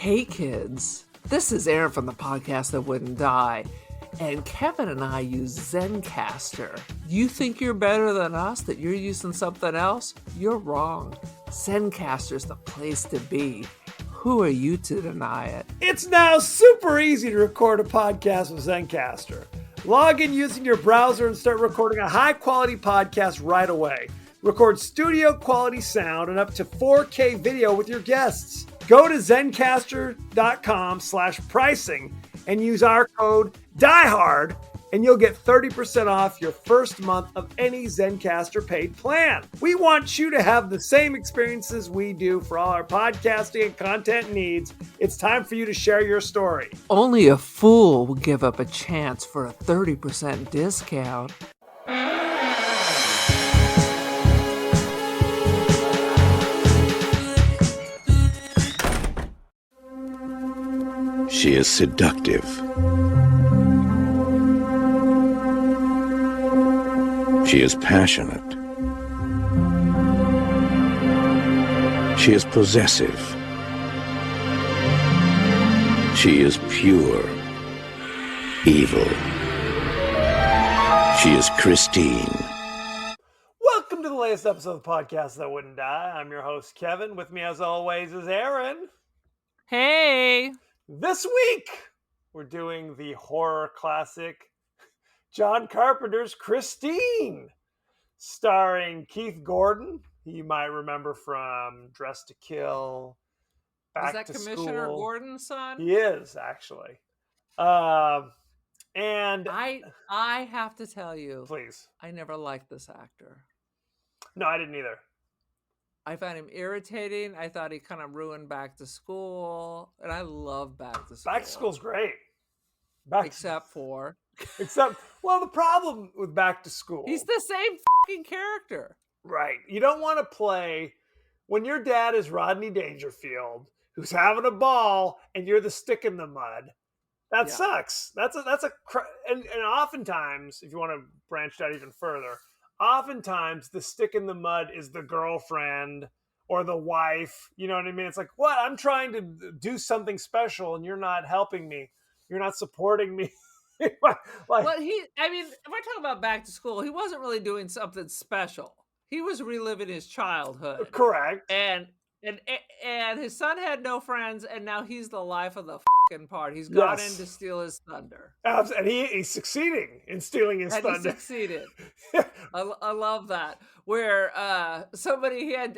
Hey kids, this is Aaron from the podcast that wouldn't die, and Kevin and I use Zencastr. You think you're better than us, that you're using something else? You're wrong. Zencastr's the place to be. Who are you to deny it? It's now super easy to record a podcast with Zencastr. Log in using your browser and start recording a high-quality podcast right away. Record studio-quality sound and up to 4K video with your guests. Go to zencastr.com/pricing and use our code DIEHARD and you'll get 30% off your first month of any Zencastr paid plan. We want you to have the same experiences we do for all our podcasting and content needs. It's time for you to share your story. Only a fool will give up a chance for a 30% discount. She is seductive. She is passionate. She is possessive. She is pure evil. She is Christine. Welcome to the latest episode of the podcast that wouldn't die. I'm your host, Kevin. With me, as always, is Aaron. Hey! This week, we're doing the horror classic John Carpenter's Christine, starring Keith Gordon, who you might remember from Dressed to Kill, Back Is that to Commissioner School. Gordon's son? He is, actually. And I have to tell you, please. I never liked this actor. No, I didn't either. I found him irritating. I thought he kind of ruined Back to School. And I love Back to School. Back to School's great. Except, well, the problem with Back to School. he's the same fucking character. Right. You don't want to play when your dad is Rodney Dangerfield, who's having a ball, and you're the stick in the mud. That sucks. And oftentimes, if you want to branch out even further, oftentimes the stick in the mud is the girlfriend or the wife. You know what I mean? It's like, what? I'm trying to do something special, and you're not helping me. You're not supporting me. If I talk about Back to School, he wasn't really doing something special. He was reliving his childhood. Correct. And his son had no friends, and now he's the life of the fucking party. He's gone in to steal his thunder. And he's succeeding in stealing his thunder. And he succeeded. I love that. Where somebody he had,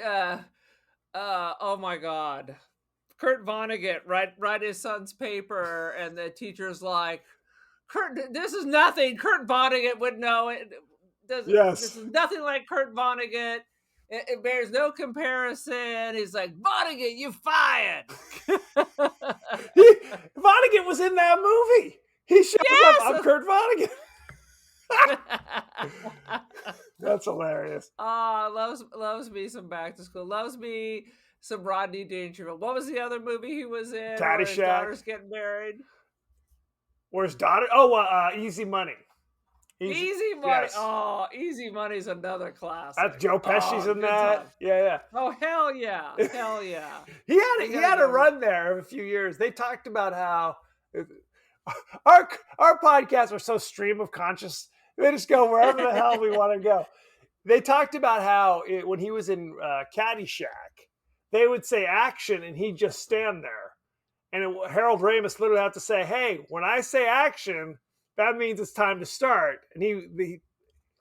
oh my God, Kurt Vonnegut write his son's paper, and the teacher's like, Kurt, this is nothing. Kurt Vonnegut would know it. This is nothing like Kurt Vonnegut. It bears no comparison. He's like, Vonnegut, you fired. Vonnegut was in that movie. He shows up. I'm Kurt Vonnegut. That's hilarious. Loves me some Back to School. Loves me some Rodney Dangerfield. What was the other movie he was in? Caddyshack. Where his daughter's getting married. Where's daughter? Easy Money. Easy Money. Yes. Oh, Easy Money's another classic. That's Joe Pesci's in that. Time. Yeah. Oh, hell yeah. Hell yeah. He had a run there of a few years. They talked about how our podcasts are so stream of conscious. They just go wherever the hell we want to go. They talked about how when he was in Caddyshack, they would say action and he'd just stand there. And Harold Ramis literally had to say, hey, when I say action, that means it's time to start. And he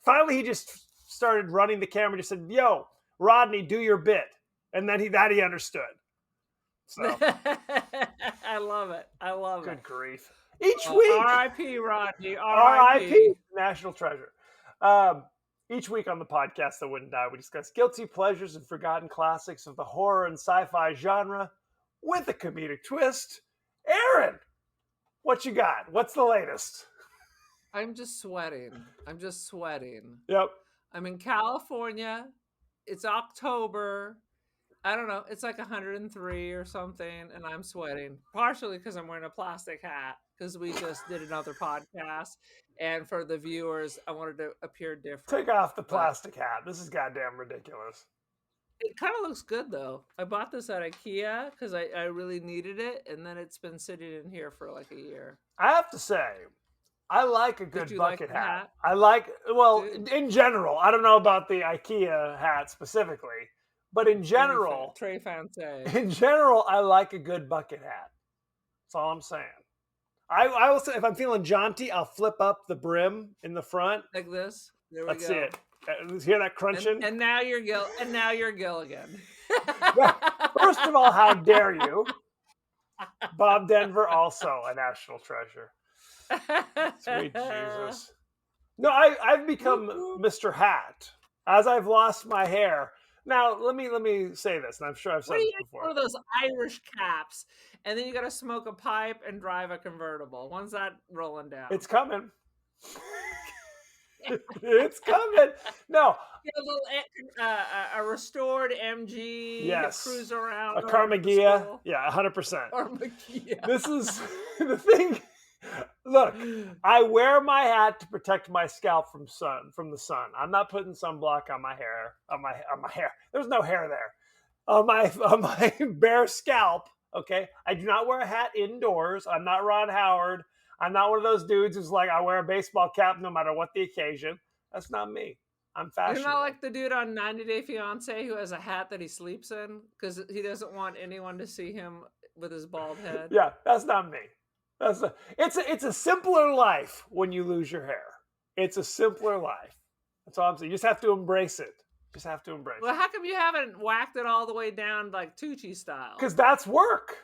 finally just started running the camera and just said, yo, Rodney, do your bit. And then he understood. So I love it. Good grief. Each week. R.I.P. Rodney. R.I.P. National treasure. Each week on the podcast that wouldn't die, we discuss guilty pleasures and forgotten classics of the horror and sci-fi genre with a comedic twist. Aaron, what you got? What's the latest? I'm just sweating. Yep. I'm in California. It's October. I don't know. It's like 103 or something, and I'm sweating. Partially because I'm wearing a plastic hat because we just did another podcast. And for the viewers, I wanted to appear different. Take off the plastic hat. This is goddamn ridiculous. It kind of looks good though. I bought this at IKEA because I really needed it, and then it's been sitting in here for like a year. I have to say, I like a Did good you like bucket the hat. hat? I like, well, Dude, in general, I don't know about the IKEA hat specifically, but Trey Fancy. in general, I like a good bucket hat. That's all I'm saying. I will say if I'm feeling jaunty, I'll flip up the brim in the front. Like this. There we Let's see go. it. Hear that crunching? And now you're Gilligan. First of all, how dare you? Bob Denver, also a national treasure. Sweet Jesus. No, I've become Mr. Hat as I've lost my hair. Now let me say this, and I'm sure I've What said are this you gonna do before. with those Irish caps? And then you gotta smoke a pipe and drive a convertible. When's that rolling down? It's coming. It's coming. No, Get a restored MG, yes, cruise around a over to Carmagia. school. Yeah, 100%. Carmagia. This is the thing. Look, I wear my hat to protect my scalp from the sun. I'm not putting sunblock on my hair. On my hair. There's no hair there. On my bare scalp. Okay. I do not wear a hat indoors. I'm not Ron Howard. I'm not one of those dudes who's like I wear a baseball cap no matter what the occasion. That's not me. I'm You're fashionable. not like the dude on 90 Day Fiance who has a hat that he sleeps in because he doesn't want anyone to see him with his bald head. Yeah, that's not me. It's a simpler life when you lose your hair. It's a simpler life. That's all I'm saying. You just have to embrace it. Just have to embrace Well, it. how come you haven't whacked it all the way down like Tucci style? Because that's work.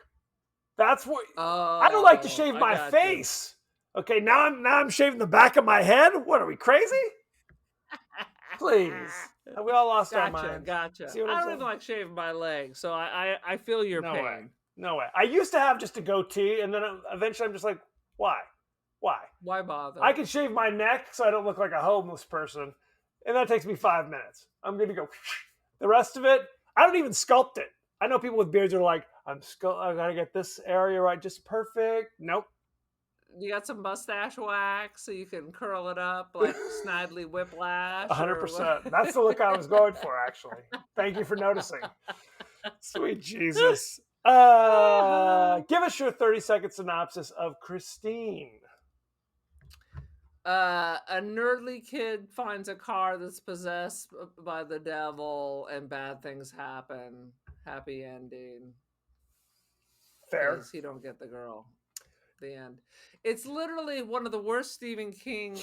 That's what Oh, I don't like to shave I my got you. face. Okay, now I'm shaving the back of my head. What are we crazy? Please. Have we all lost our minds? Gotcha. See what I I'm don't saying? even like shaving my legs, so I feel your No pain. way. No way. I used to have just a goatee, and then eventually I'm just like, why? Why? Why bother? I can shave my neck so I don't look like a homeless person, and that takes me 5 minutes. I'm going to go. The rest of it, I don't even sculpt it. I know people with beards are like, I gotta get this area right, just perfect. Nope. You got some mustache wax so you can curl it up like Snidely Whiplash. 100%. That's the look I was going for, actually. Thank you for noticing. Sweet Jesus. Give us your 30-second synopsis of Christine. A nerdly kid finds a car that's possessed by the devil and bad things happen. Happy ending. Fair. Because he don't get the girl. The end. It's literally one of the worst Stephen King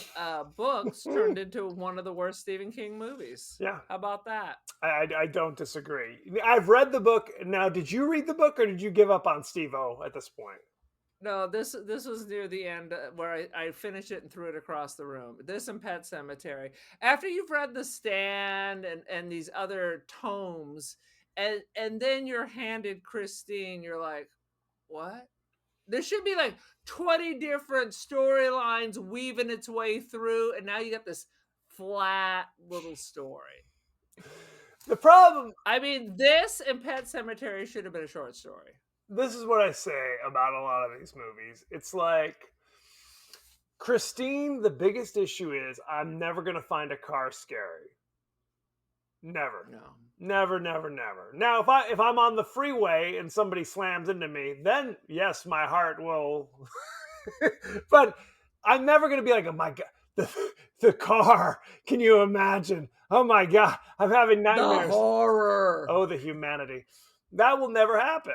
books turned into one of the worst Stephen King movies. Yeah. How about that? I don't disagree. I've read the book. Now, did you read the book or did you give up on Steve-O at this point? No, this was near the end where I finished it and threw it across the room. This and Pet Cemetery. After you've read The Stand and these other tomes, and then you're handed Christine, you're like, what? There should be like 20 different storylines weaving its way through, and now you got this flat little story. The problem, I mean, this and Pet Cemetery should have been a short story. this is what I say about a lot of these movies. It's like Christine, the biggest issue is I'm never going to find a car scary. Never. No. Never. Now, if I'm on the freeway and somebody slams into me, then yes, my heart will. But I'm never going to be like, oh my god, the car. Can you imagine? Oh my god, I'm having nightmares. The horror. Oh, the humanity. That will never happen.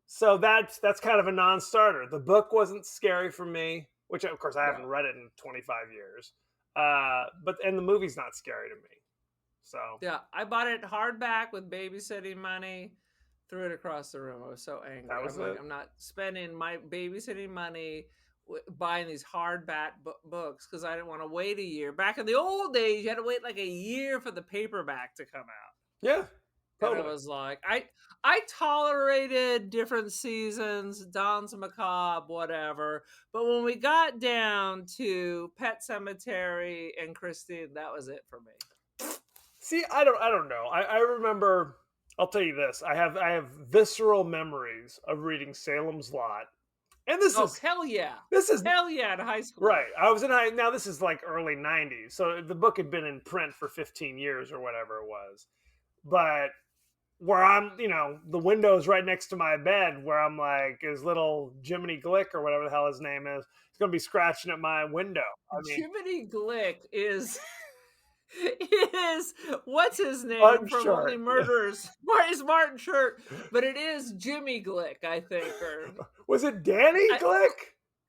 So that's kind of a non-starter. The book wasn't scary for me, which of course I haven't read it in 25 years. And the movie's not scary to me. So yeah, I bought it hardback with babysitting money, threw it across the room. I was so angry. That was I'm not spending my babysitting money buying these hardback books because I didn't want to wait a year. Back in the old days, you had to wait like a year for the paperback to come out. yeah, totally. And it was like I tolerated different seasons, Don's Macabre, whatever. But when we got down to Pet Cemetery and Christine, that was it for me. See, I don't know. I remember. I'll tell you this. I have visceral memories of reading Salem's Lot, and this is hell yeah. This is hell yeah in high school. Right. I was in high. Now this is like early '90s, so the book had been in print for 15 years or whatever it was. But where I'm, the window's right next to my bed, where I'm like, his little Jiminy Glick or whatever the hell his name is, he's going to be scratching at my window. I mean, Jiminy Glick is is what's his name Martin from Short. Only Murders? It's Martin Short, but it is Jimmy Glick, I think, or Was it Danny Glick?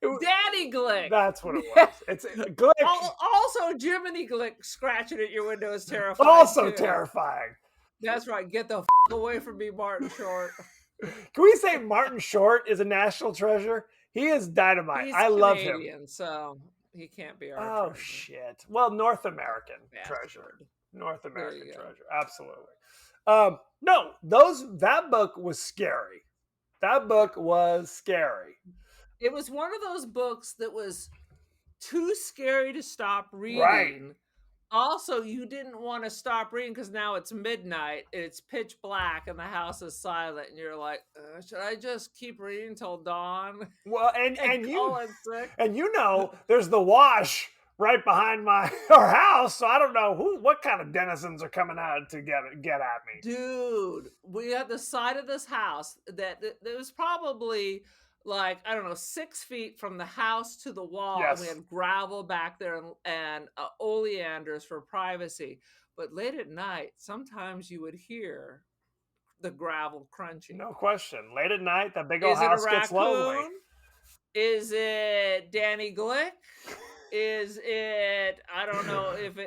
Danny Glick. That's what it was. It's Glick. Also, Jiminy Glick scratching at your window is terrifying. Also too. terrifying. That's right. Get the away from me, Martin Short. Can we say Martin Short is a national treasure? He is dynamite. He's I love him. Canadian, so he can't be our Oh treasure. shit! Well, North American Bastard. treasure. North American you go. treasure. Absolutely. No, that book was scary. That book was scary. It was one of those books that was too scary to stop reading. Right. Also, you didn't want to stop reading because now it's midnight, it's pitch black, and the house is silent, and you're like, should I just keep reading until dawn? Well, and call in sick? and there's the wash right behind our house, so I don't know what kind of denizens are coming out to get at me. Dude, we had the side of this house that there was probably like, I don't know, 6 feet from the house to the wall. Yes. And we had gravel back there and oleanders for privacy. But late at night, sometimes you would hear the gravel crunching. No question. Late at night, that big old Is it a house gets lonely. raccoon? Is it Danny Glick? Is it, I don't know if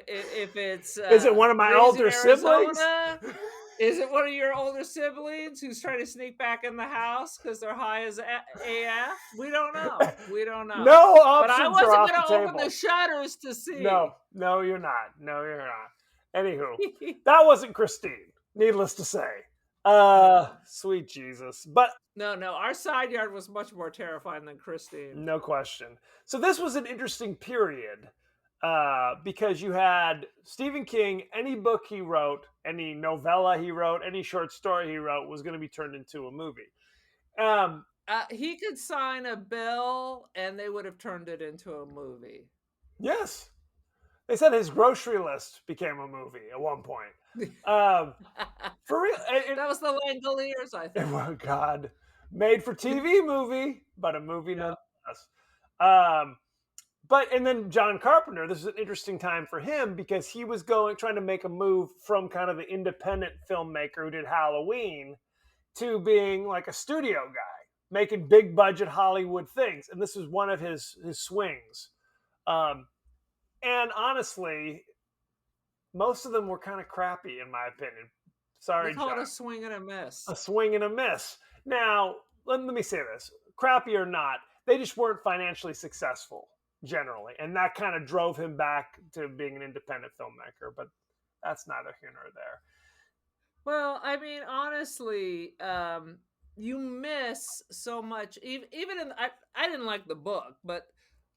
it's is it one of my Raising older siblings? Arizona? Is it one of your older siblings who's trying to sneak back in the house because they're high as AF? We don't know. We don't know. No But I options are wasn't off going the to open table. the shutters to see. No, you're not. No, you're not. Anywho, that wasn't Christine, needless to say. Sweet Jesus. But No, our side yard was much more terrifying than Christine. no question. So this was an interesting period because you had Stephen King, any book he wrote, any novella he wrote, any short story he wrote was going to be turned into a movie. He could sign a bill and they would have turned it into a movie. Yes. They said his grocery list became a movie at one point. For real. That was the Langoliers, I think. Oh, God. Made for TV movie, but a movie nonetheless. But and then John Carpenter, this is an interesting time for him because he was trying to make a move from kind of the independent filmmaker who did Halloween to being like a studio guy, making big budget Hollywood things. And this was one of his swings. And honestly, most of them were kind of crappy in my opinion. Sorry, We call John. it a swing and a miss. A swing and a miss. Now, let me say this. Crappy or not, they just weren't financially successful generally. And that kind of drove him back to being an independent filmmaker. But that's neither here nor there. Well, I mean, honestly, you miss so much. Even in, I didn't like the book, but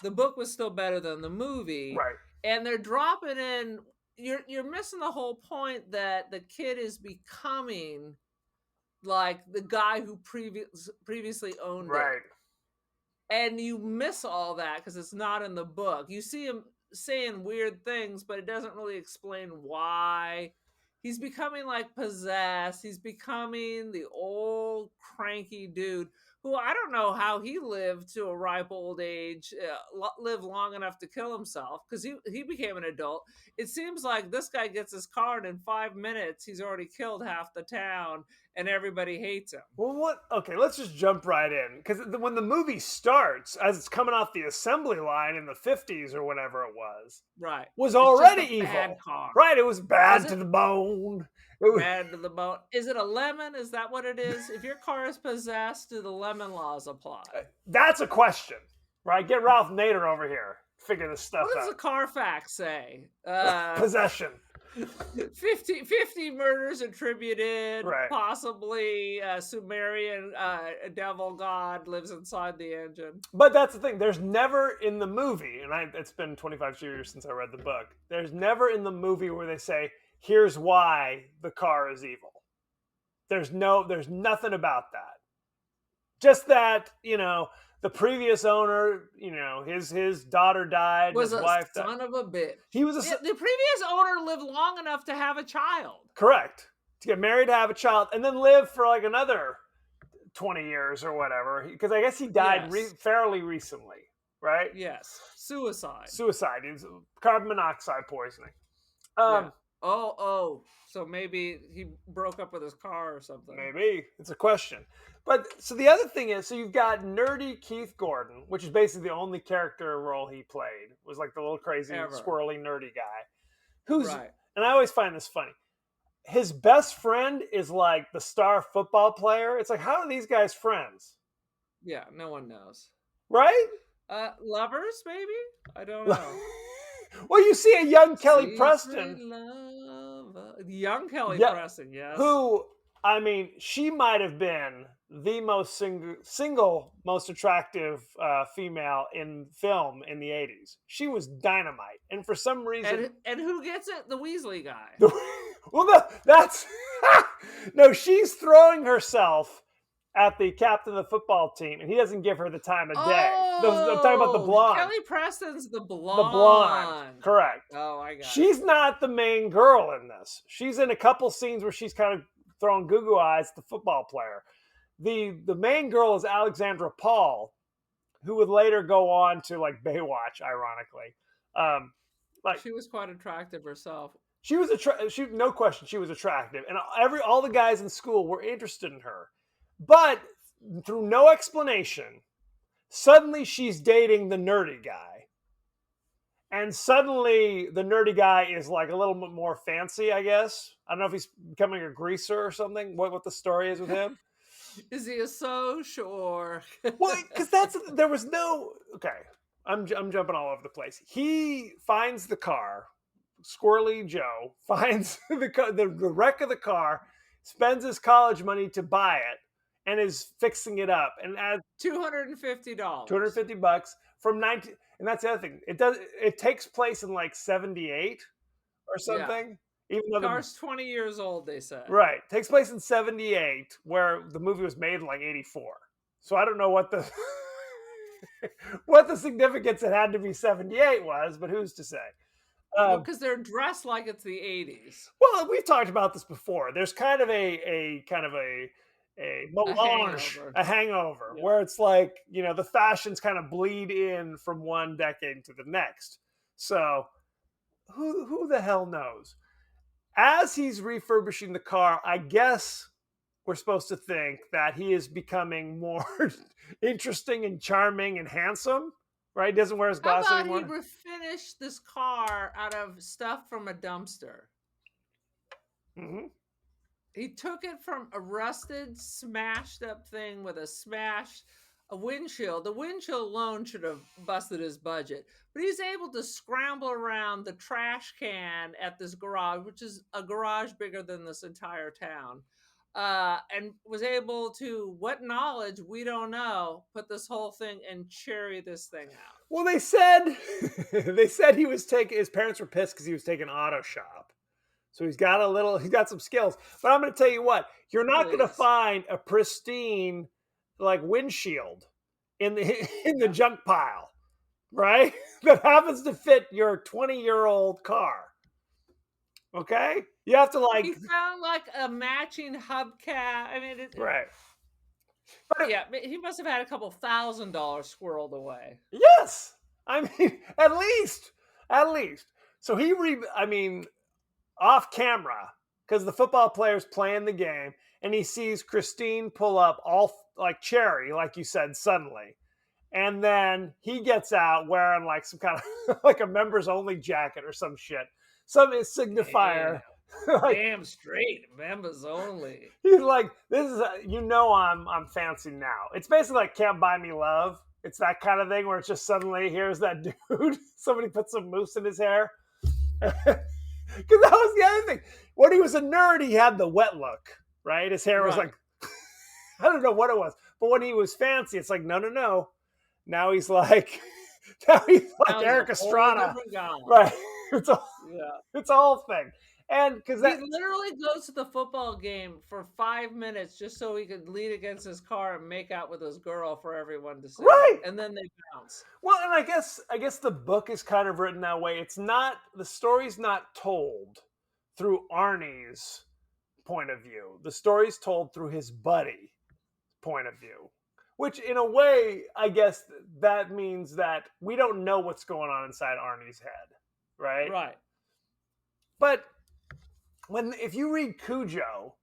the book was still better than the movie. Right. And they're dropping in. You're missing the whole point that the kid is becoming like the guy who previously owned Right. it. And you miss all that because it's not in the book. You see him saying weird things, but it doesn't really explain why. He's becoming like possessed. He's becoming the old cranky dude who I don't know how he lived to a ripe old age, lived long enough to kill himself because he became an adult. It seems like this guy gets his car and in 5 minutes he's already killed half the town and everybody hates him. Well, what? Okay, let's just jump right in because when the movie starts, as it's coming off the assembly line in the 50s or whatever it was, Right. was It's already just a evil. bad car. Right, it was bad Is to it? the bone. It was, Bad to the bone. Is it a lemon? Is that what it is? If your car is possessed, do the lemon laws apply? that's a question, right? Get Ralph Nader over here. Figure this stuff What does the out. Carfax say? Possession. 50 murders attributed, Right. possibly Sumerian devil god lives inside the engine. But that's the thing. There's never in the movie, and it's been 25 years since I read the book. There's never in the movie where they say, here's why the car is evil. There's nothing about that. Just that, the previous owner, his daughter died, Was his a wife died. son of a bitch. He was The previous owner lived long enough to have a child. correct. to get married, to have a child, and then live for like another 20 years or whatever. Because I guess he died Yes. fairly recently, right? Yes. Suicide. Suicide. It was carbon monoxide poisoning. Yeah. Oh. So maybe he broke up with his car or something. Maybe. It's a question. But so the other thing is, so you've got nerdy Keith Gordon, which is basically the only character role he played, was like the little crazy, squirrely, nerdy guy. Who's, right. And I always find this funny. His best friend is like the star football player. It's like, how are these guys friends? Yeah, no one knows. Right? Lovers, maybe? I don't know. Well, you see a young Kelly Preston. Young Kelly Preston, yes. Who, I mean, she might have been the most single most attractive female in film in the 80s. She was dynamite. And for some reason... And who gets it? The Weasley guy. Well, no, that's... No, she's throwing herself at the captain of the football team, and he doesn't give her the time of day. I'm talking about the blonde. Kelly Preston's the blonde. The blonde, correct. Oh, I got She's not the main girl in this. She's in a couple scenes where she's kind of throwing goo-goo eyes at the football player. The main girl is Alexandra Paul, who would later go on to like Baywatch, ironically. She was quite attractive herself. She was no question, she was attractive, and all the guys in school were interested in her. But through no explanation, suddenly she's dating the nerdy guy. And suddenly the nerdy guy is like a little bit more fancy, I guess. I don't know if he's becoming a greaser or something, what the story is with him. Is he a Soch or... Well, because there was no... Okay, I'm jumping all over the place. He finds the car. Squirrely Joe finds the wreck of the car, spends his college money to buy it, and is fixing it up, and adds $250. $250 from 19. And that's the other thing. It takes place in like 78 or something. Yeah. Even though the car's 20 years old, they said. Right. It takes place in 78, where the movie was made in like 84. So I don't know what the what the significance it had to be 78 was, but who's to say? Because they're dressed like it's the 80s. Well, we've talked about this before. There's kind of a melange, a hangover, yeah. Where it's like, the fashions kind of bleed in from one decade to the next. So who the hell knows? As he's refurbishing the car, I guess we're supposed to think that he is becoming more interesting and charming and handsome, right? He doesn't wear his glasses anymore. How about he refinished this car out of stuff from a dumpster? Mm-hmm. He took it from a rusted, smashed up thing with a windshield. The windshield alone should have busted his budget. But he's able to scramble around the trash can at this garage, which is a garage bigger than this entire town. And was able to, what knowledge, we don't know, put this whole thing and cherry this thing out. Well, they said he was his parents were pissed because he was taking auto shop. So he's got some skills. But I'm going to tell you what, you're not going to find a pristine like windshield in the junk pile, right? That happens to fit your 20-year-old car. Okay? You have to He found like a matching hubcap. I mean, right. But he must have had a couple $1,000 squirreled away. Yes. I mean, at least. So off camera, because the football player's playing the game, and he sees Christine pull up all like cherry, like you said, suddenly. And then he gets out wearing like some kind of like a members only jacket or some shit. Some signifier. Like, damn straight, members only. He's like, this is I'm fancy now. It's basically like Can't Buy Me Love. It's that kind of thing where it's just suddenly here's that dude. Somebody put some mousse in his hair. Because that was the other thing. When he was a nerd, he had the wet look, right? His hair was like, I don't know what it was. But when he was fancy, it's like, no. Now he's like Eric Estrada. Right. It's a whole thing. And because he literally goes to the football game for 5 minutes just so he could lean against his car and make out with his girl for everyone to see. Right. And then they bounce. Well, and I guess the book is kind of written that way. The story's not told through Arnie's point of view. The story's told through his buddy point of view, which in a way, I guess that means that we don't know what's going on inside Arnie's head, right? Right. But if you read Cujo,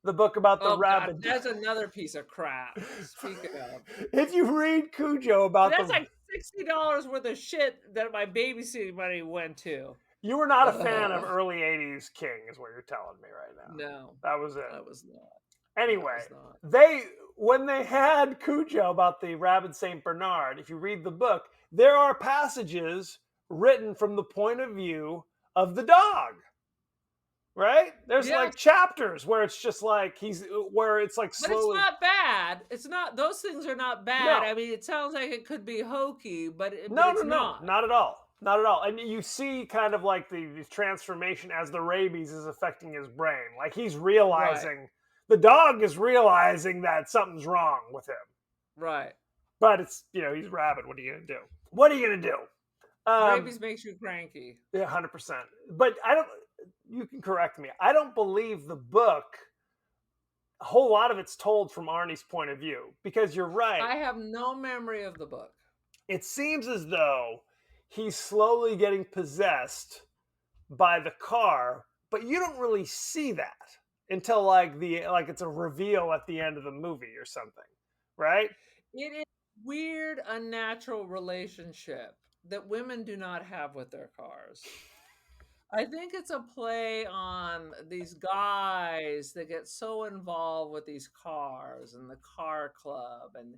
the book about the rabbit, God, that's another piece of crap. Speaking of, if you read Cujo about that's like $60 worth of shit that my babysitting money went to. you were not a fan of early '80s King, is what you're telling me right now. No, that was it. I was not. Anyway, I was not. when they had Cujo about the rabid Saint Bernard, if you read the book, there are passages written from the point of view of the dog. Right? There's like chapters where it's just like where it's like slowly. But it's not bad. It's not. Those things are not bad. No. I mean, it sounds like it could be hokey, but it's not at all. Not at all. And you see kind of like the transformation as the rabies is affecting his brain. Like he's realizing, the dog is realizing that something's wrong with him. Right. But it's, he's rabid. What are you going to do? What are you going to do? Rabies makes you cranky. Yeah, 100%. But you can correct me. I don't believe the book, a whole lot of it's told from Arnie's point of view, because you're right. I have no memory of the book. It seems as though he's slowly getting possessed by the car, but you don't really see that until like it's a reveal at the end of the movie or something, right? It is a weird, unnatural relationship that women do not have with their cars. I think it's a play on these guys that get so involved with these cars and the car club, and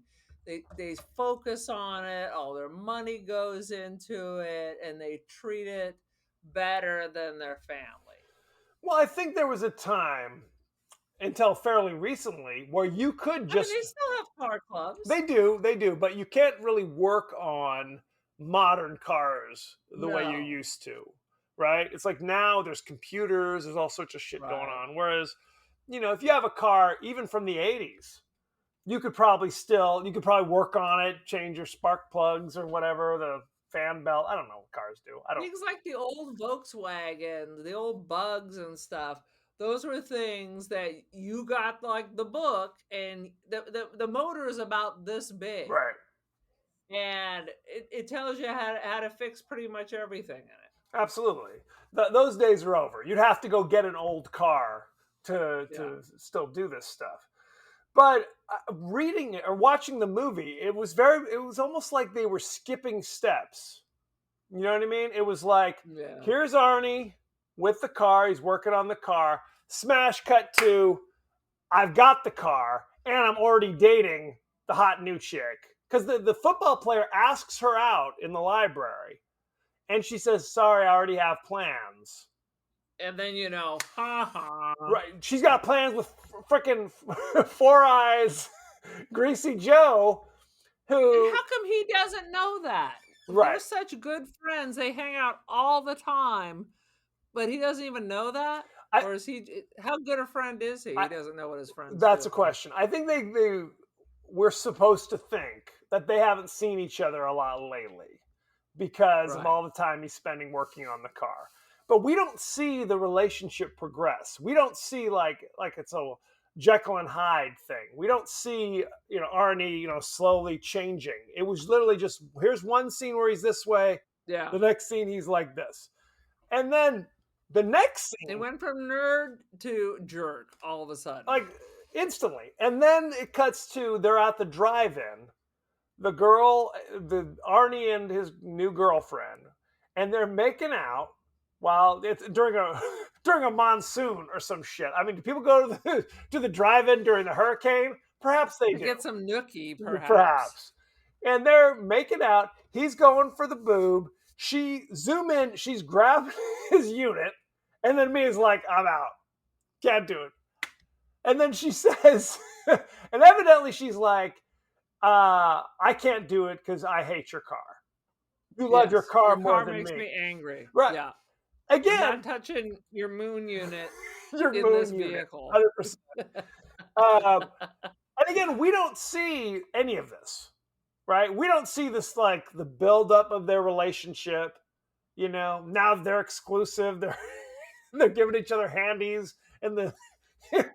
they focus on it. All their money goes into it, and they treat it better than their family. Well, I think there was a time until fairly recently where you could just. They still have car clubs. They do, but you can't really work on modern cars the way you used to. Right? It's like now there's computers, there's all sorts of shit going on. Whereas, if you have a car, even from the 80s, you could probably work on it, change your spark plugs or whatever, the fan belt. I don't know what cars do. Things like the old Volkswagen, the old Bugs and stuff. Those were things that you got like the book, and the motor is about this big. Right. And it tells you how to fix pretty much everything in it. Absolutely. Those days are over. You'd have to go get an old car to still do this stuff. But reading or watching the movie, it was almost like they were skipping steps. You know what I mean? It was like, here's Arnie with the car. He's working on the car. Smash cut to, I've got the car and I'm already dating the hot new chick. Because the football player asks her out in the library. And she says, sorry, I already have plans. And then, ha ha. Right. She's got plans with freaking Four Eyes, Greasy Joe, who. And how come he doesn't know that? Right. They're such good friends. They hang out all the time, but he doesn't even know that? Or is he. How good a friend is he? He doesn't know what his friends That's do. A question. I think we're supposed to think that they haven't seen each other a lot lately, because of all the time he's spending working on the car. But we don't see the relationship progress. We don't see like it's a Jekyll and Hyde thing. We don't see, Arnie, slowly changing. It was literally just, here's one scene where he's this way. Yeah. The next scene he's like this. And then the next scene. They went from nerd to jerk all of a sudden. Like instantly. And then it cuts to, they're at the drive-in. The Arnie and his new girlfriend, and they're making out while it's during a monsoon or some shit. I mean, do people go to the drive-in during the hurricane? Perhaps they do. Get some nookie, perhaps. And they're making out. He's going for the boob. Zoom in. She's grabbing his unit, and then Mia's like, "I'm out. Can't do it." And then she says, and evidently she's like, I can't do it because I hate your car. You love your car more than me. Your car makes me angry. Right. Yeah. Again. I'm not touching your moon unit in this vehicle. 100%. And again, we don't see any of this, right? We don't see this, like, the buildup of their relationship. Now they're exclusive. They're giving each other handies in the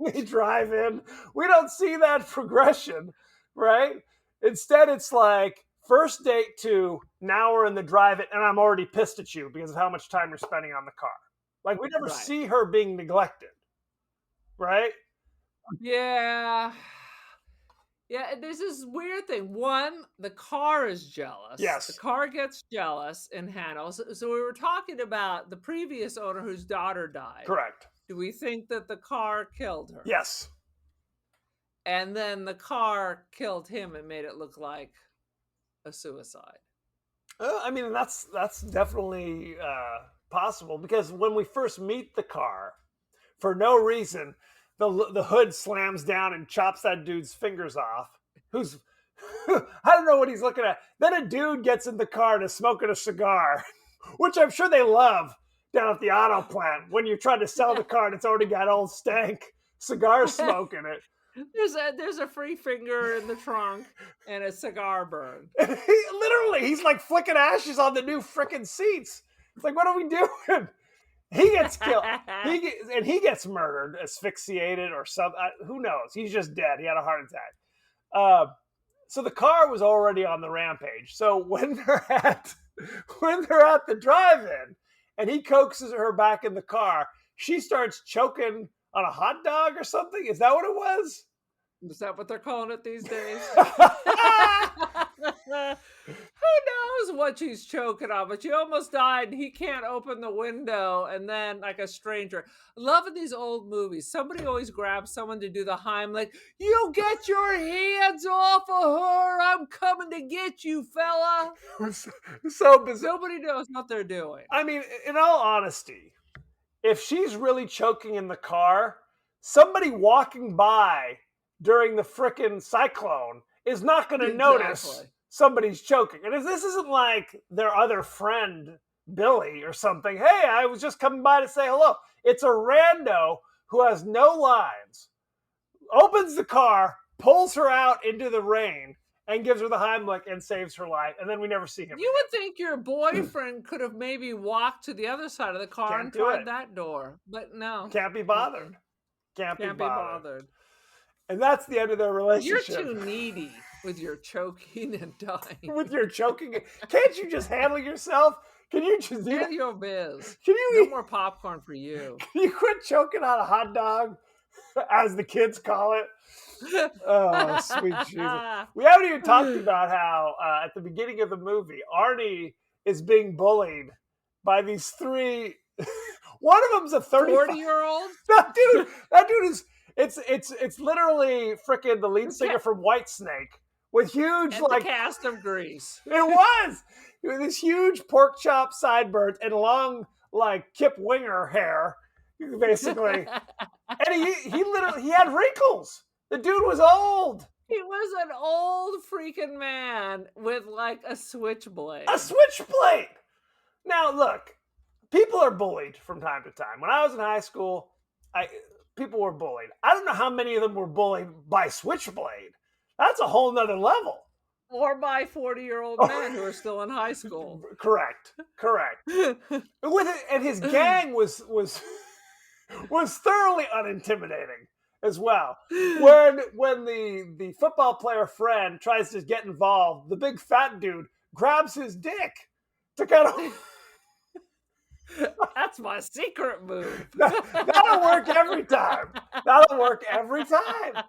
we drive in. We don't see that progression, right? Instead, it's like first date to now we're in the drive-in, and I'm already pissed at you because of how much time you're spending on the car. Like we never Right. see her being neglected, right? Yeah. Yeah, and there's this weird thing. One, the car is jealous. The Yes, car gets jealous in Hannah. So we were talking about the previous owner whose daughter died. correct. Do we think that the car killed her? Yes, And then the car killed him and made it look like a suicide. I mean that's definitely possible because when we first meet the car, for no reason, the hood slams down and chops that dude's fingers off. Who's I don't know what he's looking at. Then a dude gets in the car and is smoking a cigar, which I'm sure they love down at the auto plant when you're trying to sell the car and it's already got old stank cigar smoke in it. There's a free finger in the trunk and a cigar burn. And he's like flicking ashes on the new frickin' seats. It's like, what are we doing? He gets killed. He gets murdered, asphyxiated, or something. Who knows? He's just dead. He had a heart attack. So the car was already on the rampage. So when they're at the drive-in, and he coaxes her back in the car, she starts choking on a hot dog or something. Is that what it was? Is that what they're calling it these days? Yes. Who knows what she's choking on? But she almost died. And he can't open the window, and then like a stranger. Loving these old movies. Somebody always grabs someone to do the Heimlich. You get your hands off of her! I'm coming to get you, fella. So bizarre. Nobody knows what they're doing. I mean, in all honesty, if she's really choking in the car, somebody walking by during the frickin' cyclone is not going to notice Exactly. somebody's choking. And if this isn't like their other friend, Billy, or something, hey, I was just coming by to say hello. It's a rando who has no lines, opens the car, pulls her out into the rain, and gives her the Heimlich and saves her life. And then we never see him. You would think your boyfriend could have maybe walked to the other side of the car Can't and do tried it. that door, but no, Can't be bothered. Can't be can't be bothered. bothered. And that's the end of their You're relationship. too needy with your choking and dying. With your choking. Can't you just handle yourself? Can you just do that? None of your biz. Can you, No more popcorn for you. can you quit choking on a hot dog, as the kids call it? Oh, sweet Jesus. We haven't even talked about how at the beginning of the movie, Arnie is being bullied by these three. One of them's a 40-year-old? That dude is. It's literally freaking the lead singer from Whitesnake with huge And like the cast of Grease. it was this huge pork chop sideburns and long like Kip Winger hair, basically. And he had wrinkles. The dude was old. He was an old freaking man with like a switchblade. A switchblade. Now look, people are bullied from time to time. When I was in high school, people were bullied. I don't know how many of them were bullied by switchblade. That's a whole nother level. Or by 40-year-old men who are still in high school. Correct. And his gang was thoroughly unintimidating as well. When the football player friend tries to get involved, the big fat dude grabs his dick to kind of. That's my secret move. That'll work every time. That'll work every time.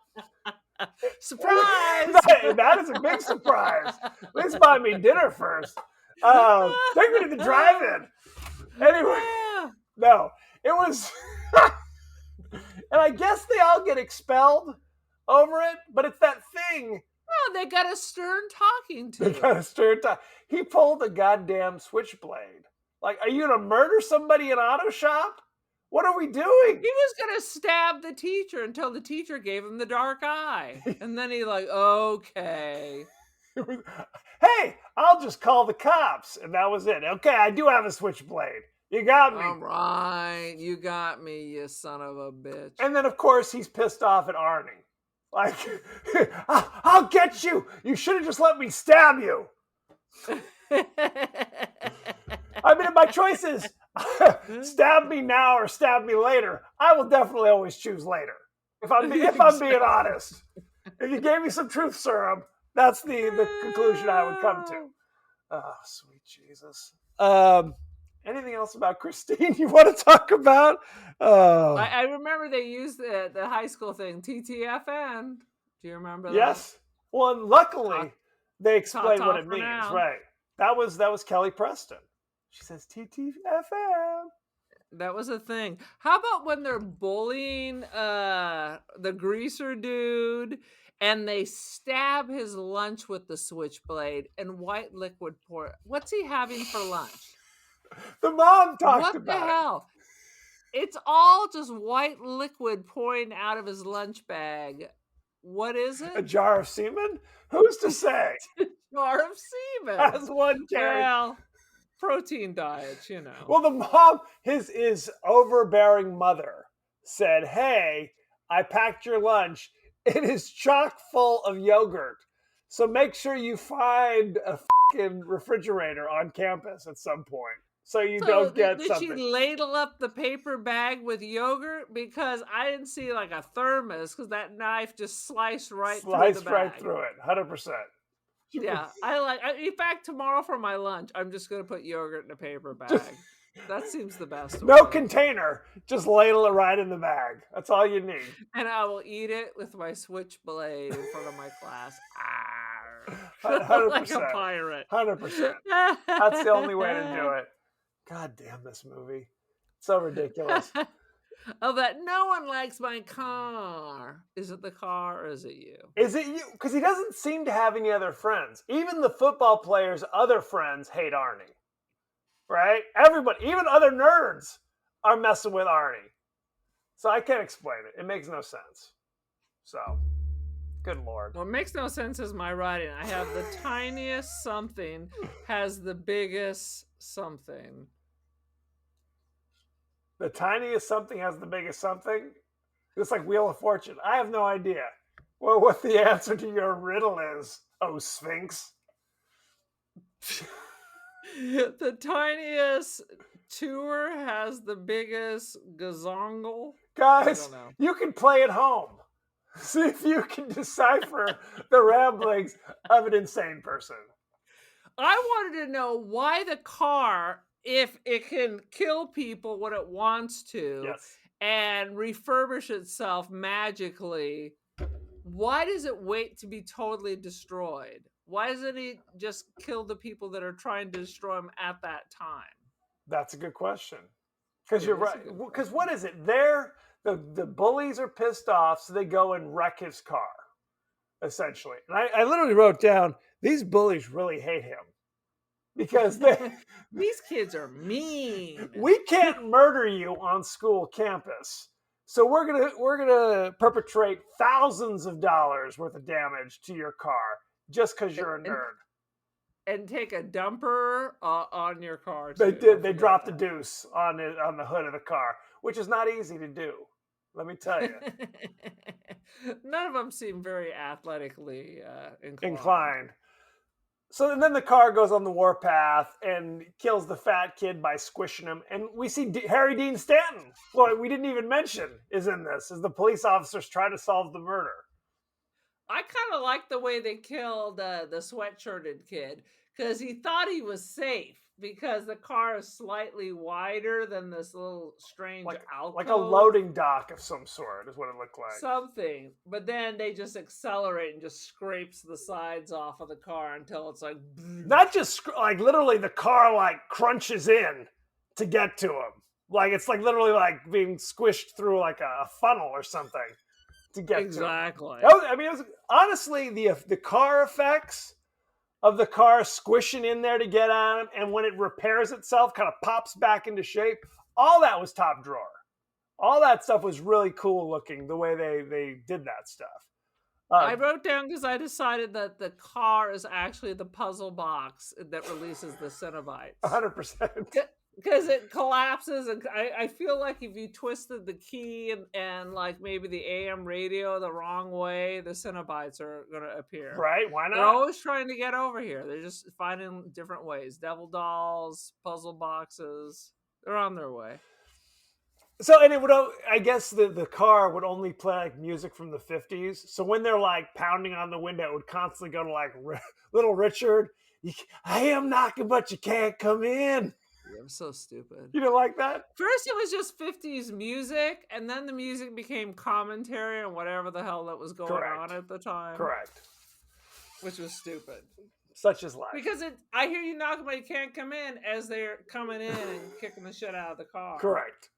Surprise! That is a big surprise. Please buy me dinner first. Take me to the drive-in. Anyway, no, it was. And I guess they all get expelled over it, but it's that thing. Oh, they got a stern talking They to. got a stern time. He pulled a goddamn switchblade. Like, are you gonna murder somebody in auto shop? What are we doing? He was gonna stab the teacher until the teacher gave him the dark eye, and then he like, okay. Hey, I'll just call the cops, and that was it. Okay, I do have a switchblade. You got me. All right, you got me, you son of a bitch. And then, of course, he's pissed off at Arnie. Like, I'll get you. You should have just let me stab you. I mean, my choice is stab me now or stab me later. I will definitely always choose later. If I'm being honest, if you gave me some truth serum, that's the conclusion I would come to. Oh, sweet Jesus. Anything else about Christine you want to talk about? I remember they used the high school thing, TTFN. Do you remember that? Yes. Well, and luckily they explain what it for means, now. right? That was Kelly Preston. She says TTFN. That was a thing. How about when they're bullying the greaser dude and they stab his lunch with the switchblade and white liquid pour? What's he having for lunch? The mom talked What about the hell? It's all just white liquid pouring out of his lunch bag. What is it. A it? jar of semen? Who's to say? Jar of semen. As one carried. Well, protein diets, you know. Well, the mom, his overbearing mother, said, "Hey, I packed your lunch. It is chock full of yogurt. So make sure you find a fucking refrigerator on campus at some point, so you don't get something." Did she ladle up the paper bag with yogurt? Because I didn't see like a thermos, because that knife just sliced right through the bag. Right through it, 100%. Yeah, in fact, tomorrow for my lunch, I'm just going to put yogurt in a paper bag. That seems the best. No container, just ladle it right in the bag. That's all you need. And I will eat it with my switchblade in front of my class. 100%. Like a pirate. 100%. That's the only way to do it. God damn this movie. It's so ridiculous. Oh, that no one likes my car. Is it the car or is it you? Is it you? Because he doesn't seem to have any other friends. Even the football players' other friends hate Arnie. Right? Everybody, even other nerds, are messing with Arnie. So I can't explain it. It makes no sense. So, good Lord. What makes no sense is my writing. I have the tiniest something has the biggest something. The tiniest something has the biggest something? It's like Wheel of Fortune. I have no idea what the answer to your riddle is, oh Sphinx. The tiniest tour has the biggest gazongle. Guys, you can play at home. See if you can decipher the ramblings of an insane person. I wanted to know why the car, if it can kill people when it wants to, yes, and refurbish itself magically, why does it wait to be totally destroyed? Why doesn't it just kill the people that are trying to destroy him at that time? That's a good question. Because you're right. Because what is it? The bullies are pissed off, so they go and wreck his car, essentially. And I literally wrote down, these bullies really hate him. Because these kids are mean. We can't murder you on school campus. So we're gonna perpetrate thousands of dollars worth of damage to your car just because you're a nerd. And take a dumper on your car. They did. They dropped a deuce on the hood of the car, which is not easy to do. Let me tell you. None of them seem very athletically inclined. So then the car goes on the warpath and kills the fat kid by squishing him. And we see Harry Dean Stanton, well, we didn't even mention, is in this as the police officers try to solve the murder. I kind of like the way they killed the sweatshirted kid, because he thought he was safe because the car is slightly wider than this little strange alcove. Like a loading dock of some sort is what it looked like. Something. But then they just accelerate and just scrapes the sides off of the car until it's like... Not just, like literally the car like crunches in to get to him. Like it's like literally like being squished through like a funnel or something to get exactly. to him. I mean, it was honestly the car effects of the car squishing in there to get at him, and when it repairs itself, kind of pops back into shape. All that was top drawer. All that stuff was really cool looking, the way they did that stuff. I wrote down because I decided that the car is actually the puzzle box that releases the Cenobites. 100%. Because it collapses, and I feel like if you twisted the key and like maybe the AM radio the wrong way, the Cenobites are going to appear. Right? Why not? They're always trying to get over here. They're just finding different ways. Devil dolls, puzzle boxes. They're on their way. So, and it would, I guess the car would only play like music from the 50s. So when they're like pounding on the window, it would constantly go to like Little Richard. I am knocking, but you can't come in. I'm so stupid. You don't like that? First, it was just 50s music, and then the music became commentary on whatever the hell that was going Correct. on at the time. Correct. Which was stupid. Such is life. Because I hear you knocking, but you can't come in as they're coming in and kicking the shit out of the car. Correct.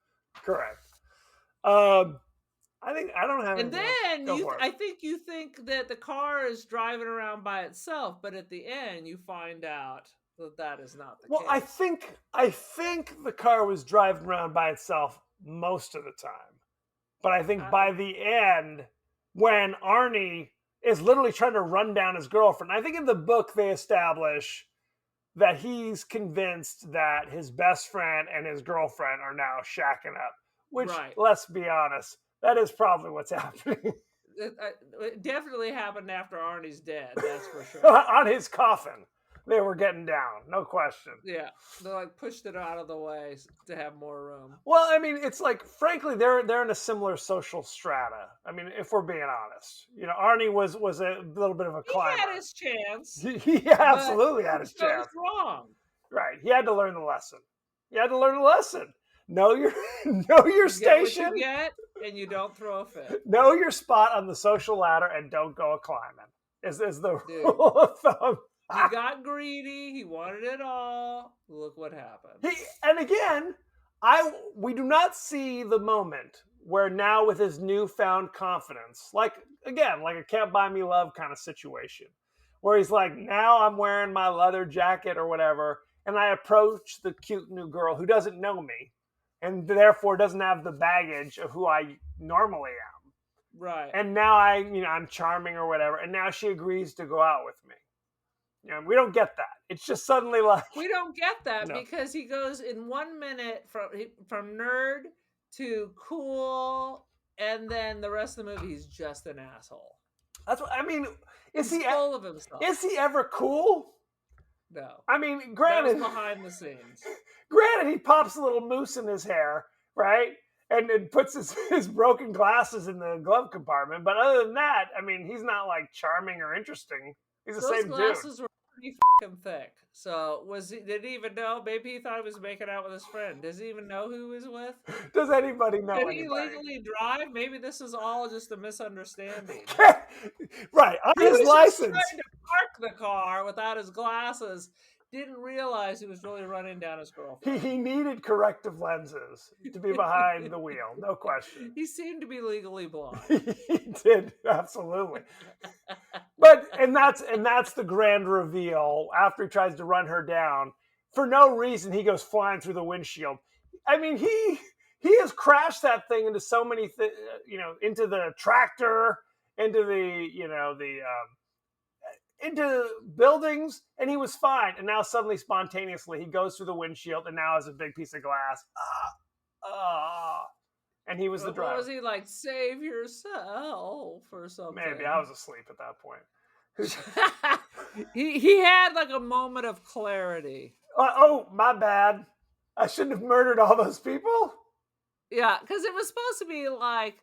I think I don't have. And then I think you think that the car is driving around by itself, but at the end you find out that is not the case. I think the car was driving around by itself most of the time, but I think by the end, when Arnie is literally trying to run down his girlfriend, I think in the book they establish that he's convinced that his best friend and his girlfriend are now shacking up. Which, let's be honest, that is probably what's happening. It definitely happened after Arnie's dead, that's for sure. On his coffin, they were getting down, no question. Yeah, they like pushed it out of the way to have more room. Well, I mean, it's like, frankly, they're in a similar social strata. I mean, if we're being honest, Arnie was a little bit of a climber. He had his chance. He absolutely had his chance. Wrong. Right, he had to learn the lesson. Know your station. What you get, and you don't throw a fit. Know your spot on the social ladder, and don't go a climbing. Is the rule of thumb. He got greedy. He wanted it all. Look what happened. And again, we do not see the moment where now with his newfound confidence, like a Can't Buy Me Love kind of situation, where he's like, now I'm wearing my leather jacket or whatever, and I approach the cute new girl who doesn't know me, and therefore doesn't have the baggage of who I normally am. Right. And now I'm charming or whatever, and now she agrees to go out with me. We don't get that. It's just suddenly like... We don't get that because he goes in 1 minute from nerd to cool, and then the rest of the movie he's just an asshole. That's what I mean. He's full of himself. Is he ever cool? No. I mean, granted, behind the scenes. Granted, he pops a little mousse in his hair, right? And puts his broken glasses in the glove compartment. But other than that, I mean, he's not like charming or interesting. He's the same dude. Those glasses were pretty fucking thick. So did he even know? Maybe he thought he was making out with his friend. Does he even know who he was with? Does anybody know? Did he legally drive? Maybe this is all just a misunderstanding. Right. On his license. Trying to park the car without his glasses. Didn't realize he was really running down his girlfriend. He needed corrective lenses to be behind the wheel, no question. He seemed to be legally blind. He did, absolutely. And that's the grand reveal after he tries to run her down. For no reason, he goes flying through the windshield. I mean, he has crashed that thing into so many into the tractor, into into buildings, and he was fine. And now suddenly, spontaneously, he goes through the windshield and now has a big piece of glass. And he was the driver. What was he like? Save yourself or something? Maybe I was asleep at that point. he had like a moment of clarity. Oh, my bad. I shouldn't have murdered all those people. Yeah, because it was supposed to be like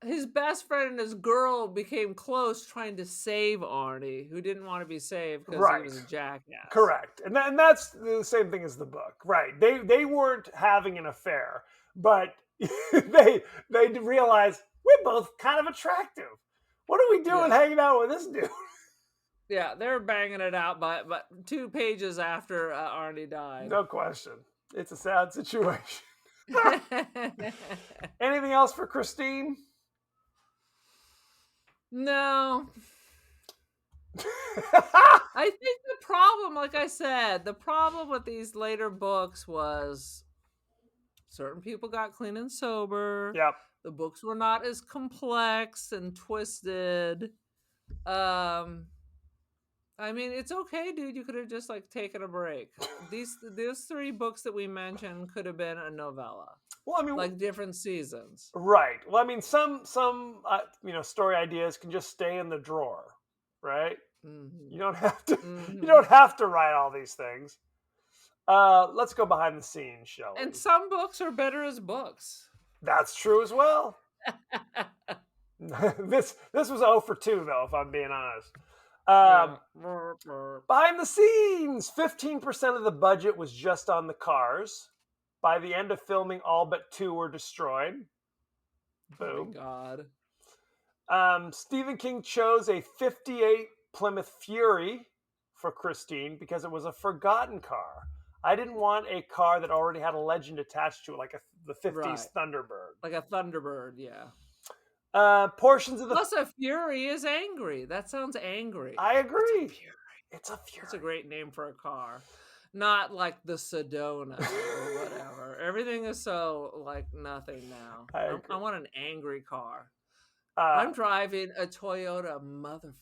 his best friend and his girl became close trying to save Arnie, who didn't want to be saved because he was a jackass. Correct. And that's the same thing as the book. Right. They weren't having an affair, but they realized we're both kind of attractive. What are we doing hanging out with this dude? Yeah, they were banging it out, but 2 pages after Arnie died. No question. It's a sad situation. Anything else for Christine? No. I think the problem, like I said, the problem with these later books was certain people got clean and sober. Yep. The books were not as complex and twisted. I mean, it's okay, dude. You could have just like taken a break. These 3 books that we mentioned could have been a novella. Well, I mean, like different seasons. Right. Well, I mean, some story ideas can just stay in the drawer, right? Mm-hmm. You don't have to. Mm-hmm. You don't have to write all these things. Let's go behind the scenes, shall we? And some books are better as books. That's true as well. This was 0 for 2 though, if I'm being honest. Yeah. Behind the scenes, 15% of the budget was just on the cars. By the end of filming, all but 2 were destroyed. Oh Boom. my God. Stephen King chose a 58 Plymouth Fury for Christine because it was a forgotten car. I didn't want a car that already had a legend attached to it, like the 50s Right. Thunderbird. Like a Thunderbird, yeah. Portions of the... Plus, a Fury is angry. That sounds angry. I agree. It's a Fury. It's a great name for a car. Not like the Sedona or whatever. Everything is so like nothing now. I want an angry car. I'm driving a Toyota motherfucker.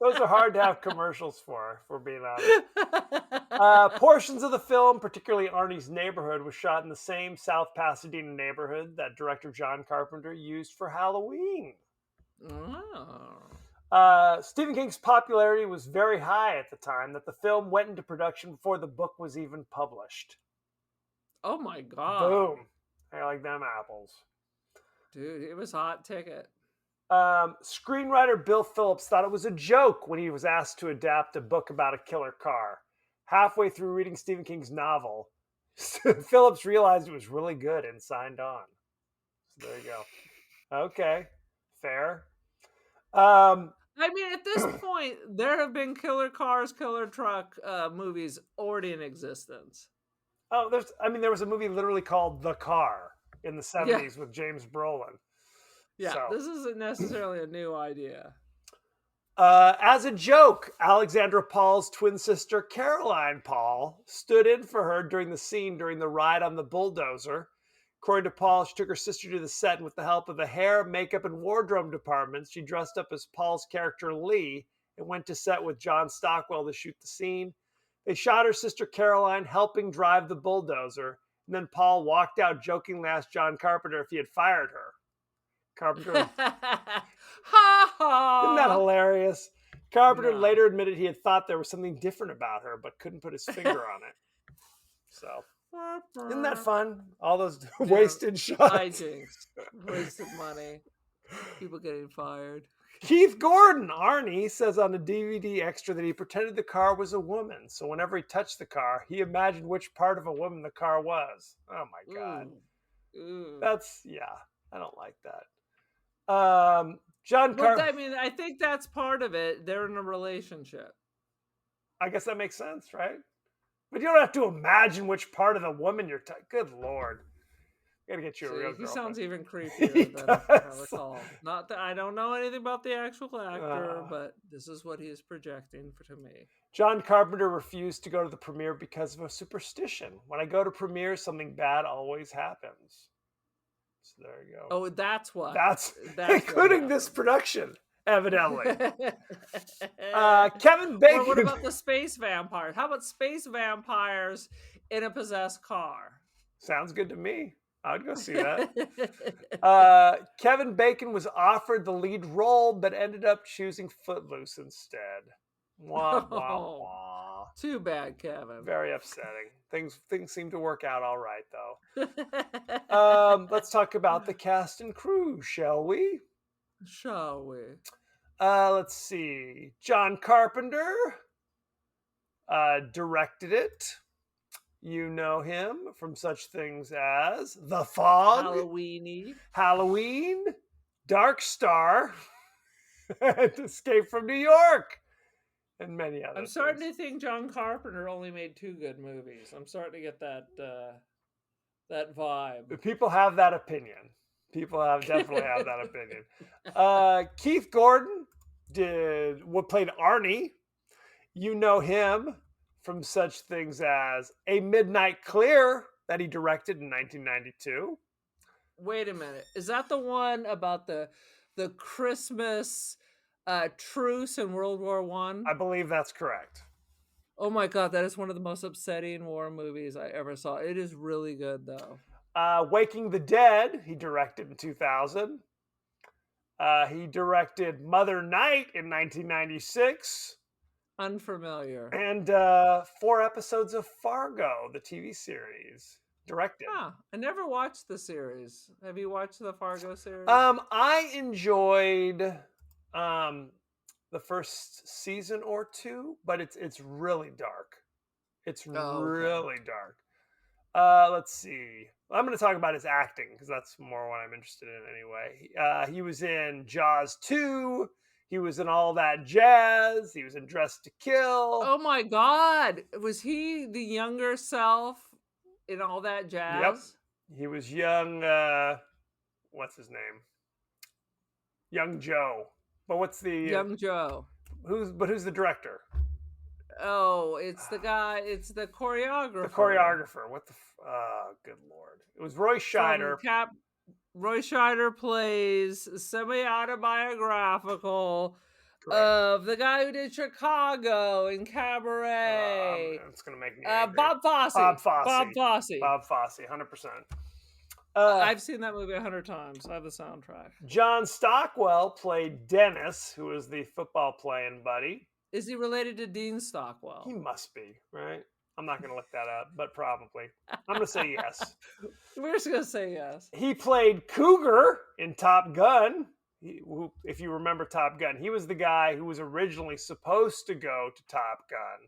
Those are hard to have commercials for being honest. Portions of the film, particularly Arnie's neighborhood, was shot in the same South Pasadena neighborhood that director John Carpenter used for Halloween. Oh. Stephen King's popularity was very high at the time that the film went into production before the book was even published. Oh my God. Boom. I like them apples. Dude, it was hot ticket. Screenwriter Bill Phillips thought it was a joke when he was asked to adapt a book about a killer car. Halfway through reading Stephen King's novel, Phillips realized it was really good and signed on. So there you go. Okay, fair. I mean, at this point, there have been killer cars, killer truck movies already in existence. Oh, there was a movie literally called The Car in the 70s with James Brolin. Yeah, so. This isn't necessarily a new idea. As a joke, Alexandra Paul's twin sister, Caroline Paul, stood in for her during the scene during the ride on the bulldozer. According to Paul, she took her sister to the set, and with the help of the hair, makeup, and wardrobe departments, she dressed up as Paul's character, Lee, and went to set with John Stockwell to shoot the scene. They shot her sister, Caroline, helping drive the bulldozer, and then Paul walked out jokingly asked John Carpenter if he had fired her. Carpenter. Isn't that hilarious? Carpenter later admitted he had thought there was something different about her, but couldn't put his finger on it. So, isn't that fun? All those wasted shots. Hijinks. Wasted money. People getting fired. Keith Gordon, Arnie, says on a DVD extra that he pretended the car was a woman. So whenever he touched the car, he imagined which part of a woman the car was. Oh my God. Ooh. I don't like that. John Carpenter. I mean, I think that's part of it. They're in a relationship. I guess that makes sense, right? But you don't have to imagine which part of the woman you're. Good Lord, gotta get you a real girlfriend. He sounds even creepier than I recall. Not that I don't know anything about the actual actor, but this is what he is projecting to me. John Carpenter refused to go to the premiere because of a superstition. When I go to premieres, something bad always happens. So there you go. Oh, that's what. That's including this production, evidently. Kevin Bacon. Or what about the space vampires? How about space vampires in a possessed car? Sounds good to me. I'd go see that. Kevin Bacon was offered the lead role, but ended up choosing Footloose instead. Wah, wah, wah. Too bad, Kevin. Very upsetting. Things seem to work out all right, though. Let's talk about the cast and crew, shall we? Shall we? Let's see. John Carpenter directed it. You know him from such things as The Fog, Halloween, Dark Star, and Escape from New York, and many others. I'm starting to think John Carpenter only made 2 good movies. I'm starting to get that vibe. People have that opinion. Definitely have that opinion. Keith Gordon played Arnie. You know him from such things as A Midnight Clear that he directed in 1992. Wait a minute. Is that the one about the Christmas truce in World War I? I believe that's correct. Oh my God, that is one of the most upsetting war movies I ever saw. It is really good, though. Waking the Dead, he directed in 2000. He directed Mother Night in 1996. Unfamiliar. And 4 episodes of Fargo, the TV series. directed. Huh. I never watched the series. Have you watched the Fargo series? I enjoyed the first season or two, but it's really dark. It's Oh, okay. really dark. Let's see. I'm going to talk about his acting because that's more what I'm interested in anyway. He was in Jaws 2. He was in All That Jazz. He was in Dressed to Kill. Oh my God. Was he the younger self in All That Jazz? Yep. He was young. What's his name? Young Joe. But what's the Young Joe. who's the director? Oh, it's the guy. It's the choreographer. The choreographer. What the? Good lord! It was Roy Scheider. Roy Scheider plays semi-autobiographical Correct. of the guy who did Chicago and Cabaret. It's gonna make me angry. Bob Fosse. Bob Fosse. Bob Fosse. Bob Fosse. 100%. I've seen that movie 100 times. I have the soundtrack. John Stockwell played Dennis, who was the football playing buddy. Is he related to Dean Stockwell? He must be, right? I'm not going to look that up, but probably. I'm going to say yes. We're just going to say yes. He played Cougar in Top Gun. If you remember Top Gun, he was the guy who was originally supposed to go to Top Gun,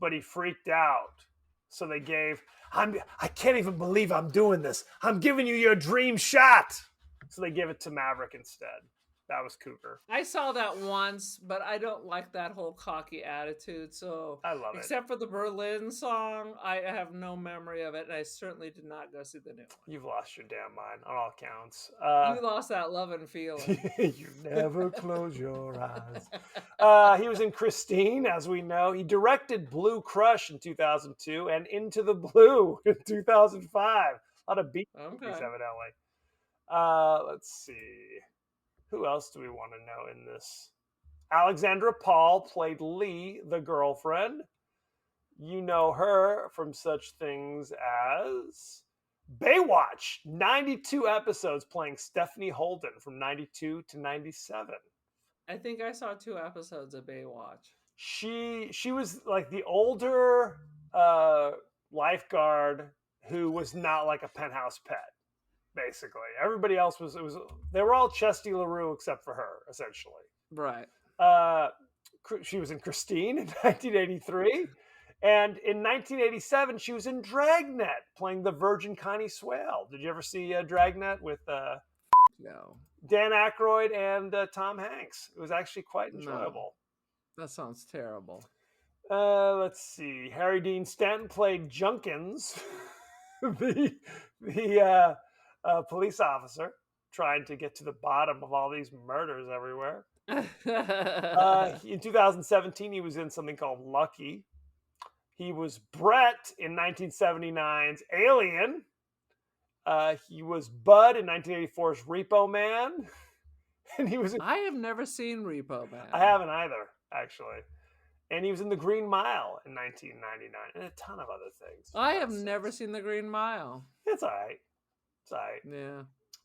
but he freaked out. So they gave, I can't even believe I'm doing this. I'm giving you your dream shot. So they gave it to Maverick instead. That was Cougar. I saw that once, but I don't like that whole cocky attitude. So I love it. Except for the Berlin song, I have no memory of it, and I certainly did not go see the new one. You've lost your damn mind on all counts. You lost that love and feeling. You never close your eyes. He was in Christine, as we know. He directed Blue Crush in 2002 and Into the Blue in 2005. A lot of beat movies, evidently. Let's see. Who else do we want to know in this? Alexandra Paul played Lee, the girlfriend. You know her from such things as Baywatch, 92 episodes playing Stephanie Holden from 92 to 97. I think I saw 2 episodes of Baywatch. She was like the older lifeguard who was not like a penthouse pet. Basically, everybody else they were all Chesty LaRue except for her, essentially. Right. She was in Christine in 1983, and in 1987 she was in Dragnet playing the Virgin Connie Swale. Did you ever see Dragnet with No. Dan Aykroyd and Tom Hanks? It was actually quite enjoyable. No. That sounds terrible. Let's see. Harry Dean Stanton played Junkins, the police officer trying to get to the bottom of all these murders everywhere. In 2017, he was in something called Lucky. He was Brett in 1979's Alien. He was Bud in 1984's Repo Man. And he was I have never seen Repo Man. I haven't either, actually. And he was in The Green Mile in 1999 and a ton of other things. I have never seen The Green Mile. It's all right. It's all right.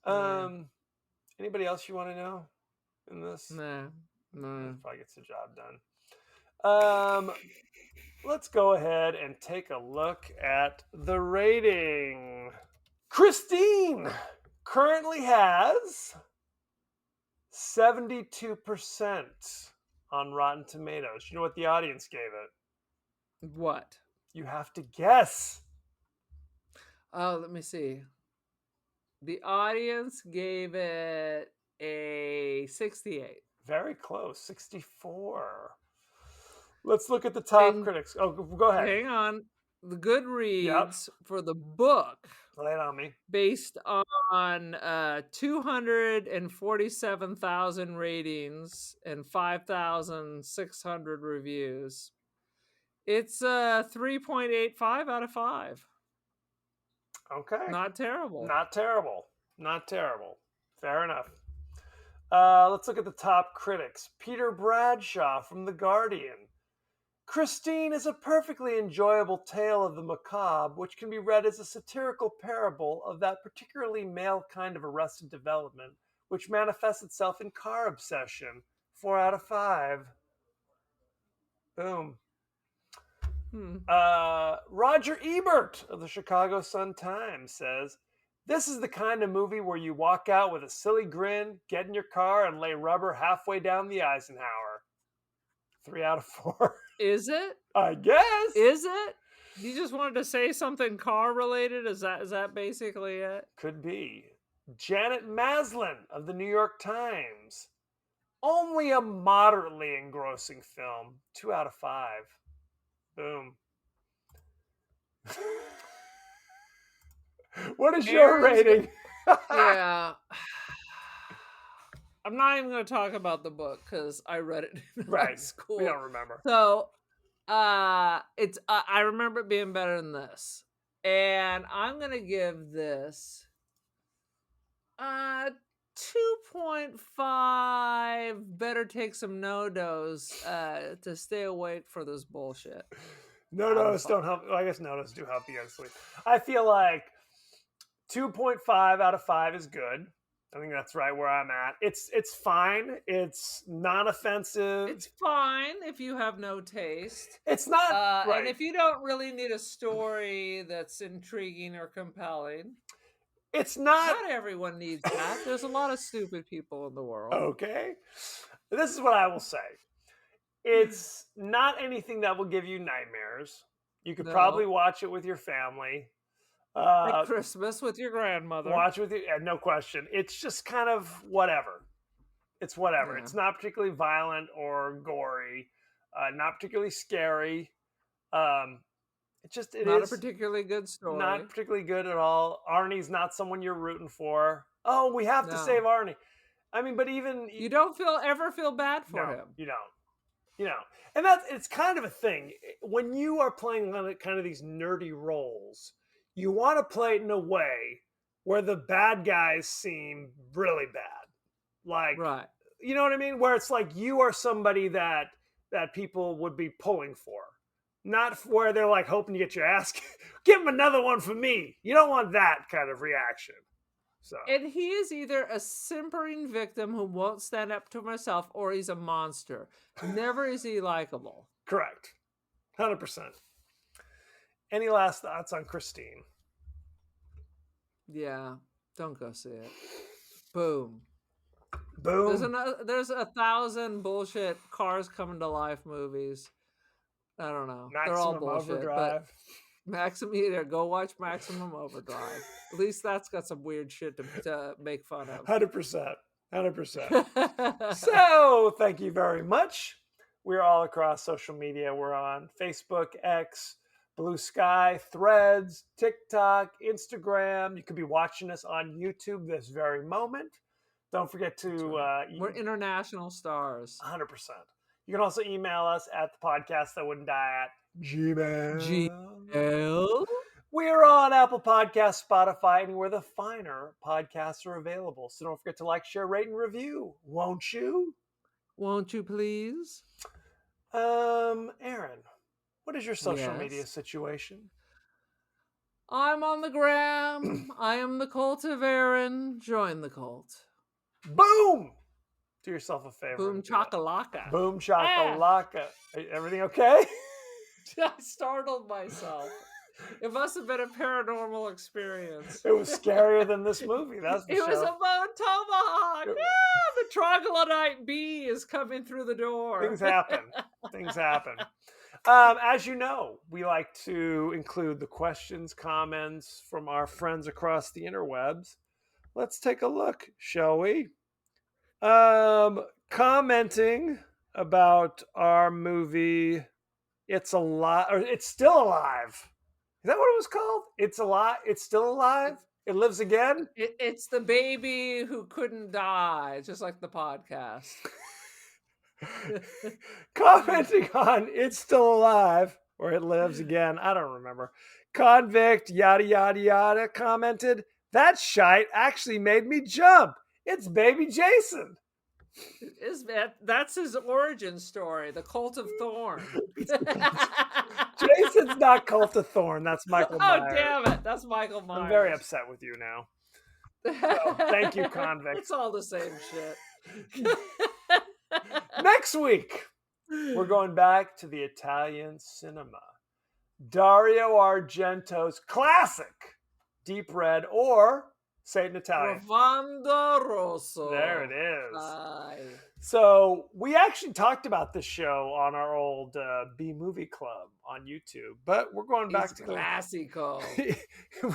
Yeah. Anybody else you want to know in this? No. Probably gets the job done. Let's go ahead and take a look at the rating. Christine currently has 72% on Rotten Tomatoes. You know what the audience gave it? What? You have to guess. Oh, let me see. The audience gave it a 68. Very close, 64. Let's look at the top critics. Oh, go ahead. Hang on. The Goodreads for the book. Lay it on me. Based on 247,000 ratings and 5,600 reviews. It's a 3.85 out of 5. Okay. Not terrible. Not terrible. Not terrible. Fair enough. Let's look at the top critics. Peter Bradshaw from The Guardian. Christine is a perfectly enjoyable tale of the macabre, which can be read as a satirical parable of that particularly male kind of arrested development, which manifests itself in car obsession. 4 out of 5. Boom. Roger Ebert of the Chicago Sun-Times says, this is the kind of movie where you walk out with a silly grin, get in your car, and lay rubber halfway down the Eisenhower. 3 out of 4. Is it? I guess. Is it? You just wanted to say something car related? Is that basically it? Could be. Janet Maslin of the New York Times. Only a moderately engrossing film. 2 out of 5. Boom. What is your rating? Yeah. I'm not even going to talk about the book because I read it in high school. We don't remember. So, it's I remember it being better than this, and I'm going to give this 2.5. Better take some no-dos to stay awake for this bullshit. No-dos don't help. Well, I guess no-dos do help you go to sleep. I feel like 2.5 out of 5 is good. I think that's right where I'm at. It's fine. It's non-offensive. It's fine if you have no taste. It's not right. And if you don't really need a story that's intriguing or compelling. It's not everyone needs that. There's a lot of stupid people in the world. Okay. This is what I will say. It's not anything that will give you nightmares. You could probably watch it with your family. At Christmas with your grandmother. Watch with you, no question. It's just kind of whatever. It's whatever. Yeah. It's not particularly violent or gory. Not particularly scary. It not is a particularly good story. Not particularly good at all. Arnie's not someone you're rooting for. Oh, we have to save Arnie. I mean, but even you don't ever feel bad for him. You don't. You know, and it's kind of a thing when you are playing kind of these nerdy roles. You want to play it in a way where the bad guys seem really bad, like you know what I mean? Where it's like you are somebody that people would be pulling for. Not where they're like hoping to get your ass. Give him another one for me. You don't want that kind of reaction. So. And he is either a simpering victim who won't stand up to himself, or he's a monster. Never is he likable. Correct. 100%. Any last thoughts on Christine? Yeah. Don't go see it. Boom. Boom. There's 1,000 bullshit Cars Coming to Life movies. I don't know. Maximum They're all bullshit. Overdrive. But go watch Maximum Overdrive. At least that's got some weird shit to make fun of. 100%. 100%. So, thank you very much. We're all across social media. We're on Facebook, X, Blue Sky, Threads, TikTok, Instagram. You could be watching us on YouTube this very moment. Don't forget to... We're international stars. 100%. You can also email us at the podcast that wouldn't die at Gmail. We're on Apple Podcasts, Spotify, anywhere the finer podcasts are available. So don't forget to like, share, rate, and review. Won't you? Won't you please? Aaron, what is your social media situation? I'm on the gram. I am the cult of Aaron. Join the cult. Boom! Do yourself a favor. Boom chakalaka. Boom chakalaka. Everything okay? I startled myself. It must have been a paranormal experience. It was scarier than this movie, that's for sure. It was a bone tomahawk. The troglodyte bee is coming through the door. Things happen. Things happen. As you know, we like to include the questions, comments from our friends across the interwebs. Let's take a look, shall we? Commenting about our movie It's Still Alive. Is that what it was called? It's alive. It's still alive. It lives again. It's the baby who couldn't die, just like the podcast. Commenting on It's Still Alive or It Lives Again. I don't remember. Convict yada yada yada commented, that shite actually made me jump. It's baby Jason. That's his origin story, the Cult of Thorn. Jason's not Cult of Thorn. That's Michael Myers. Oh, damn it. That's Michael Myers. I'm very upset with you now. So, thank you, Convict. It's all the same shit. Next week, we're going back to the Italian cinema. Dario Argento's classic Deep Red, or say it in Italian. Profondo Rosso. There it is. Aye. So we actually talked about this show on our old B Movie Club on YouTube, but we're going back It's to classico.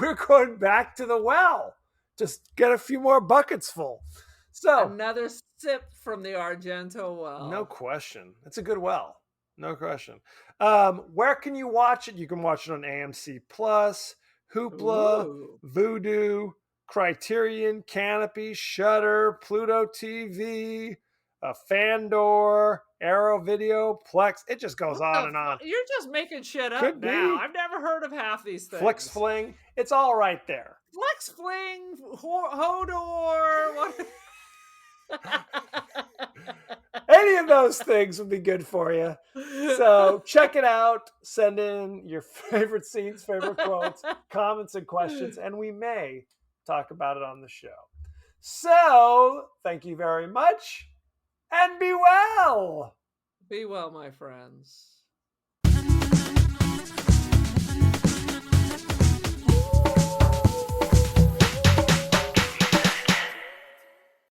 we're going back to the well. Just get a few more buckets full. So Another sip from the Argento well. no question, it's a good well. No question. Where can you watch it? You can watch it on AMC Plus, Hoopla, Ooh. Vudu, Criterion, Canopy, Shudder, Pluto TV, Fandor, Arrow Video, Plex. It just goes What on the and on. You're just making shit up Could now. be. I've never heard of half these things. Flix Fling. It's all right there. Flex Fling, Hodor, what? Any of those things would be good for you. So check it out. Send in your favorite scenes, favorite quotes, comments, and questions, and we may talk about it on the show. So thank you very much, and be well. Be well, my friends.